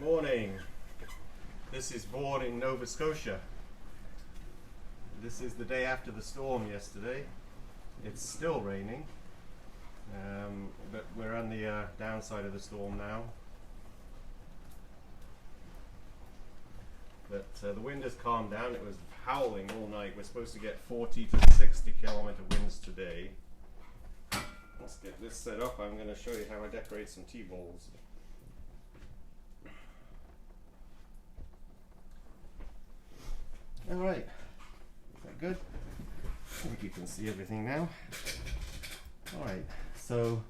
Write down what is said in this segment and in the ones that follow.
Morning. This is Vaughan in Nova Scotia. This is the day after the storm yesterday. It's still raining, but we're on the downside of the storm now. But the wind has calmed down. It was howling all night. We're supposed to get 40 to 60 kilometer winds today. Let's get this set up. I'm going to show you how I decorate some tea bowls. Alright, is that good? I think you can see everything now. Alright, so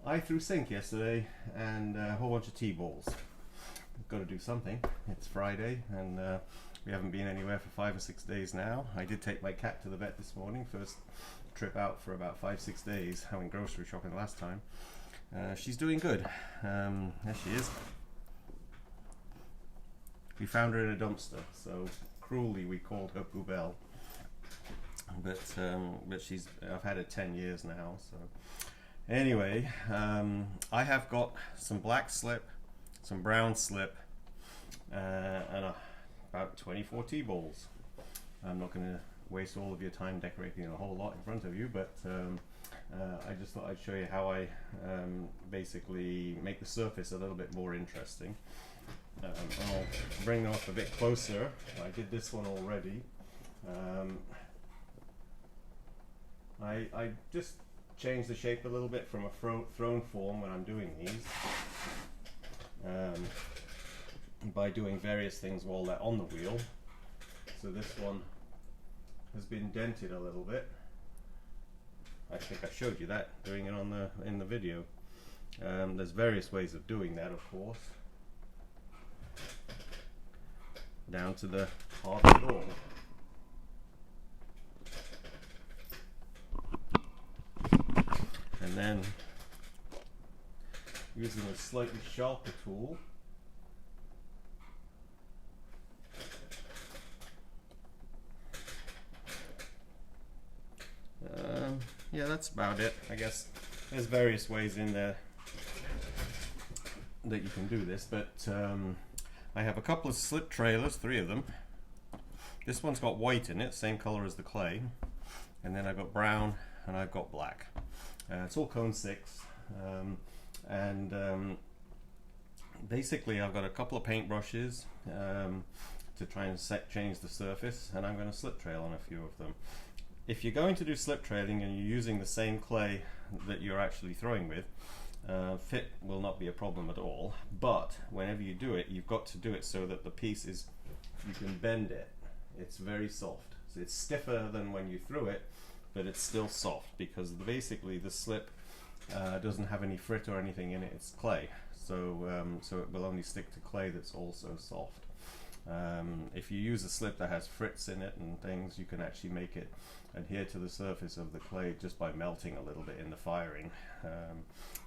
I threw sink yesterday and a whole bunch of tea bowls. I've got to do something. It's Friday and we haven't been anywhere for 5 or 6 days now. I did take my cat to the vet this morning, first trip out for about 5-6 days, having grocery shopping last time. She's doing good. There she is. We found her in a dumpster, so cruelly we called her Poubelle, but I've had her 10 years now. So anyway, I have got some black slip, some brown slip, and about 24 tea bowls. I'm not going to waste all of your time decorating a whole lot in front of you, but I just thought I'd show you how I basically make the surface a little bit more interesting. I'll bring them up a bit closer. I did this one already. I just change the shape a little bit from a throne form when I'm doing these, by doing various things while they're on the wheel. So this one has been dented a little bit. I think I showed you that, doing it on in the video. There's various ways of doing that, of course, down to the heart of it all. And then using a slightly sharper tool, yeah, that's about it. I guess there's various ways in there that you can do this, but I have a couple of slip trailers, 3 of them. This one's got white in it, same color as the clay, and then I've got brown and I've got black. It's all cone 6, and basically I've got a couple of paint brushes to try and change the surface, and I'm going to slip trail on a few of them. If you're going to do slip trailing and you're using the same clay that you're actually throwing with, fit will not be a problem at all, but whenever you do it, you've got to do it so that the piece is, you can bend it. It's very soft. So it's stiffer than when you threw it, but it's still soft because basically the slip doesn't have any frit or anything in it. It's clay, so it will only stick to clay that's also soft. If you use a slip that has frits in it and things, you can actually make it adhere to the surface of the clay just by melting a little bit in the firing,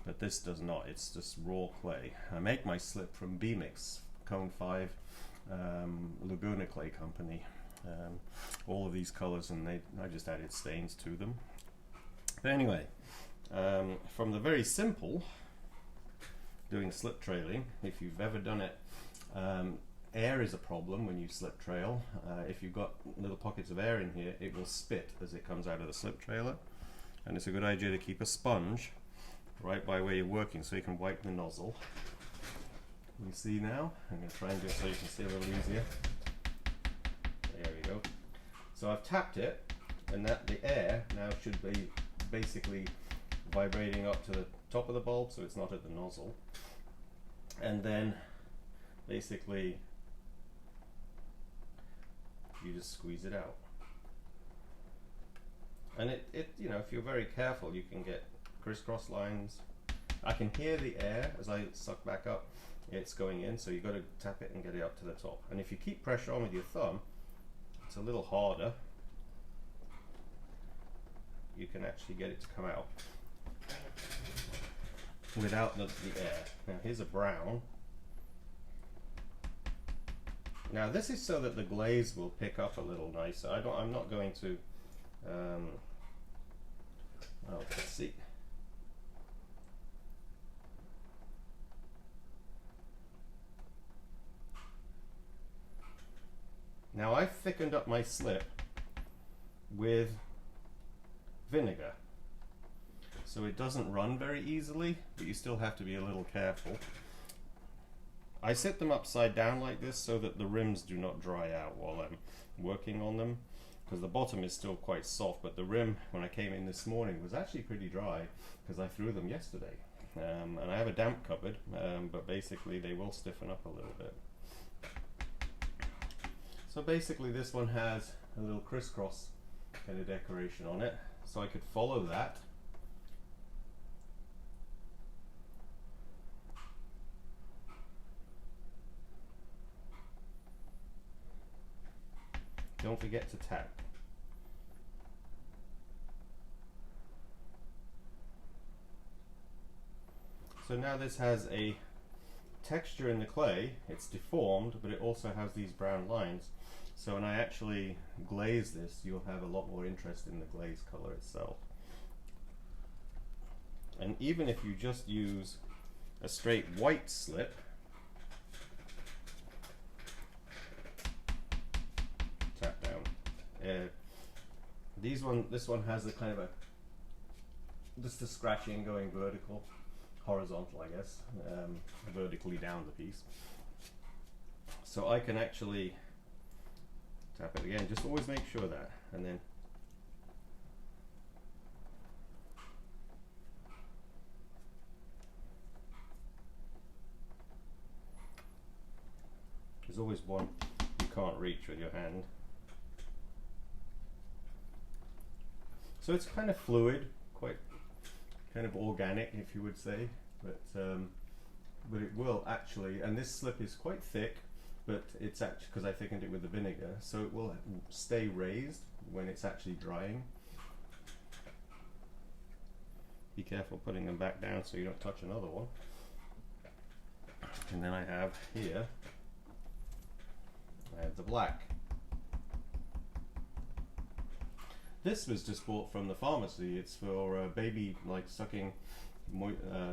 but this does not. It's just raw clay. I make my slip from B-Mix Cone 5 Laguna Clay Company. All of these colors, and I just added stains to them. But anyway, from the very simple doing slip trailing, if you've ever done it, air is a problem when you slip trail. If you've got little pockets of air in here, it will spit as it comes out of the slip trailer, and it's a good idea to keep a sponge right by where you're working so you can wipe the nozzle. You see now? I'm going to try and do it so you can see a little easier. There we go. So I've tapped it, and that the air now should be basically vibrating up to the top of the bulb, so it's not at the nozzle. And then basically you just squeeze it out. And it you know, if you're very careful, you can get crisscross lines. I can hear the air as I suck back up. It's going in, so you've got to tap it and get it up to the top. And if you keep pressure on with your thumb, it's a little harder. You can actually get it to come out without the air. Now here's a brown. Now this is so that the glaze will pick up a little nicer. I'm not going to. Well, let's see. Now I've thickened up my slip with vinegar, so it doesn't run very easily, but you still have to be a little careful. I set them upside down like this so that the rims do not dry out while I'm working on them, because the bottom is still quite soft, but the rim, when I came in this morning, was actually pretty dry because I threw them yesterday. And I have a damp cupboard, but basically they will stiffen up a little bit. So basically this one has a little crisscross kind of decoration on it, so I could follow that. Don't forget to tap. So now this has a texture in the clay. It's deformed, but it also has these brown lines. So when I actually glaze this, you'll have a lot more interest in the glaze color itself. And even if you just use a straight white slip, tap down. This one has a kind of just a scratching going vertical, horizontal, I guess, vertically down the piece. So I can actually tap it again. Just always make sure that, and then there's always one you can't reach with your hand. So it's kind of fluid, quite kind of organic, if you would say, but it will actually, and this slip is quite thick, but it's actually, because I thickened it with the vinegar, so it will stay raised when it's actually drying. Be careful putting them back down so you don't touch another one. And then I have here, I have the black. This was just bought from the pharmacy. It's for a baby, like sucking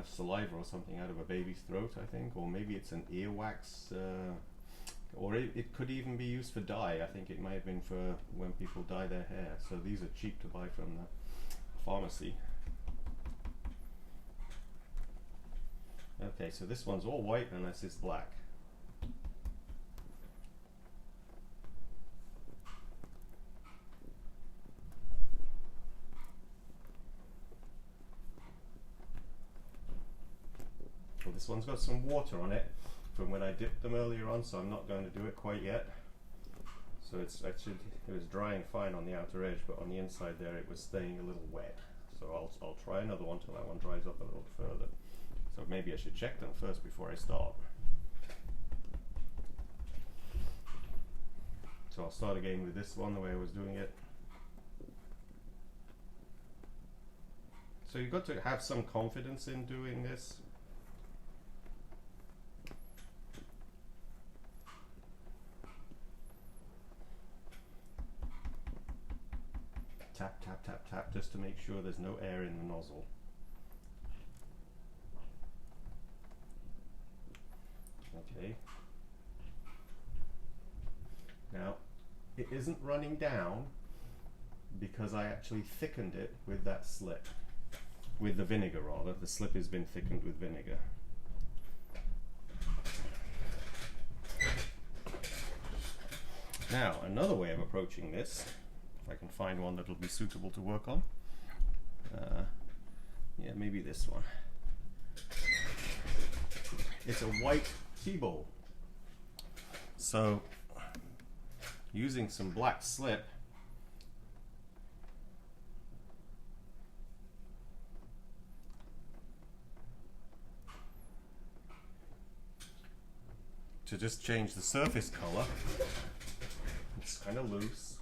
saliva or something out of a baby's throat, I think, or maybe it's an earwax, or it could even be used for dye. I think it may have been for when people dye their hair. So these are cheap to buy from the pharmacy. Okay, so this one's all white and this is black. Well, this one's got some water on it from when I dipped them earlier on, so I'm not going to do it quite yet. So it was drying fine on the outer edge, but on the inside there it was staying a little wet. So I'll try another one till that one dries up a little further. So maybe I should check them first before I start. So I'll start again with this one the way I was doing it. So you've got to have some confidence in doing this. Tap, tap, tap, tap, just to make sure there's no air in the nozzle. Okay. Now, it isn't running down because I actually thickened it with that slip. With the vinegar, rather. The slip has been thickened with vinegar. Now, another way of approaching this, if I can find one that'll be suitable to work on. Yeah, maybe this one. It's a white tea bowl. So, using some black slip, to just change the surface color. It's kind of loose.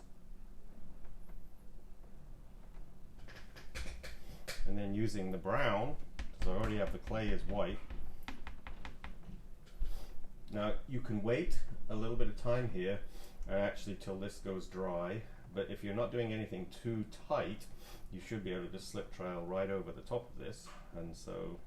And then using the brown, because I already have the clay as white. Now you can wait a little bit of time here, actually till this goes dry, but if you're not doing anything too tight, you should be able to just slip trail right over the top of this. And so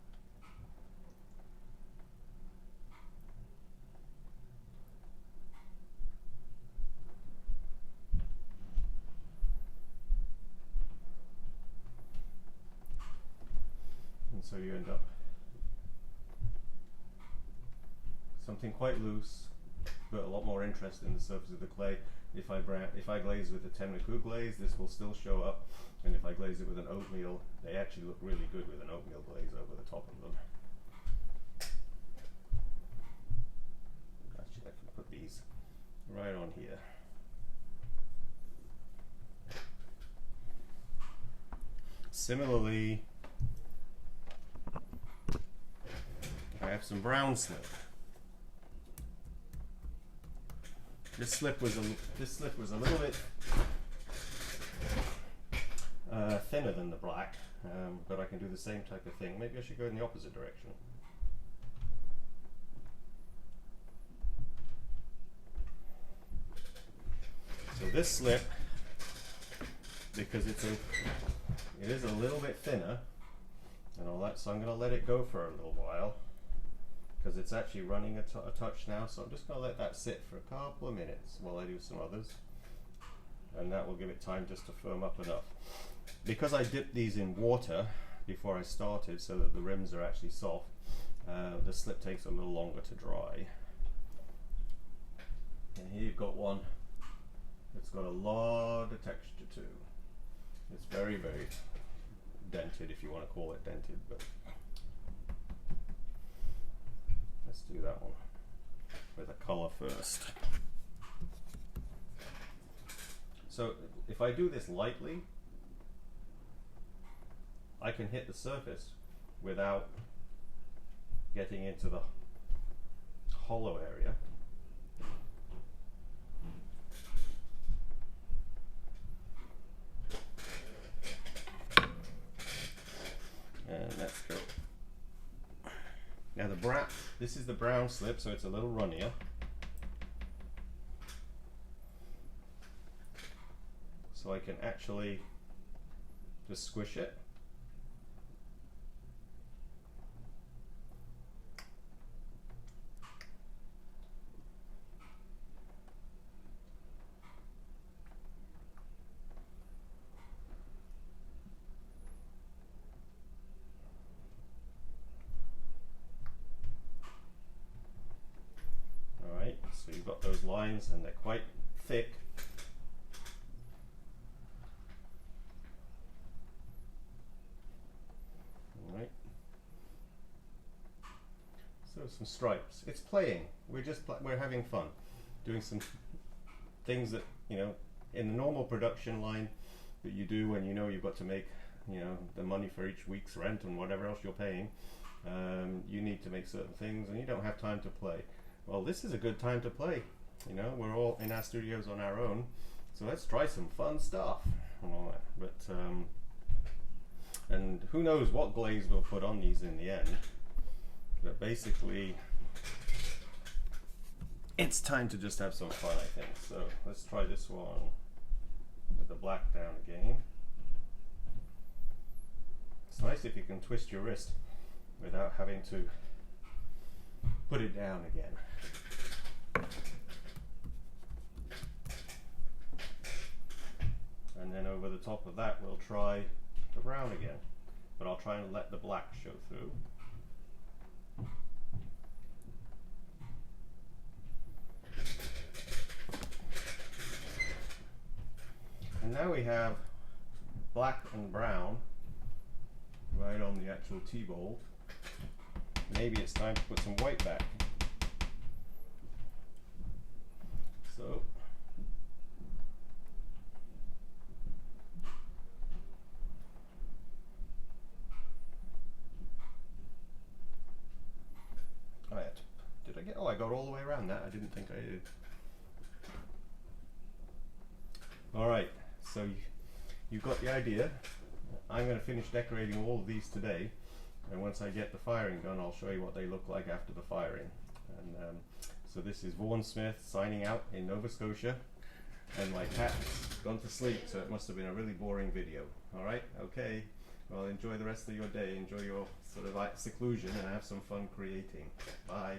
So you end up something quite loose, but a lot more interest in the surface of the clay. If I glaze with a Tenriku glaze, this will still show up, and if I glaze it with an oatmeal, they actually look really good with an oatmeal glaze over the top of them. Actually, I can put these right on here. Similarly, I have some brown slip. This slip was a little bit thinner than the black, but I can do the same type of thing. Maybe I should go in the opposite direction. So this slip, because it is a little bit thinner and all that, so I'm going to let it go for a little while, because it's actually running a touch now, so I'm just going to let that sit for a couple of minutes while I do some others, and that will give it time just to firm up enough. Because I dipped these in water before I started so that the rims are actually soft, the slip takes a little longer to dry. And here you've got one that's got a lot of texture too. It's very, very dented, if you want to call it dented, but let's do that one with a color first. So if I do this lightly, I can hit the surface without getting into the hollow area. And let's go. Now this is the brown slip, so it's a little runnier. So I can actually just squish it. So you've got those lines and they're quite thick. Alright. So some stripes. It's playing. We're having fun. Doing some things that, you know, in the normal production line that you do when you know you've got to make, you know, the money for each week's rent and whatever else you're paying. You need to make certain things and you don't have time to play. Well, this is a good time to play. You know, we're all in our studios on our own, so let's try some fun stuff and all that. But and who knows what glaze we'll put on these in the end. But basically, it's time to just have some fun, I think. So let's try this one with the black down again. It's nice if you can twist your wrist without having to put it down again. And then over the top of that we'll try the brown again, but I'll try and let the black show through. And now we have black and brown right on the actual T-bolt. Maybe it's time to put some white back. So I got all the way around that. I didn't think I did. Alright, so you've got the idea. I'm going to finish decorating all of these today, and once I get the firing done I'll show you what they look like after the firing. And so this is Vaughan Smith signing out in Nova Scotia, and my cat's gone to sleep, so it must have been a really boring video. Alright, okay, well, enjoy the rest of your day, enjoy your sort of seclusion, and have some fun creating. Bye.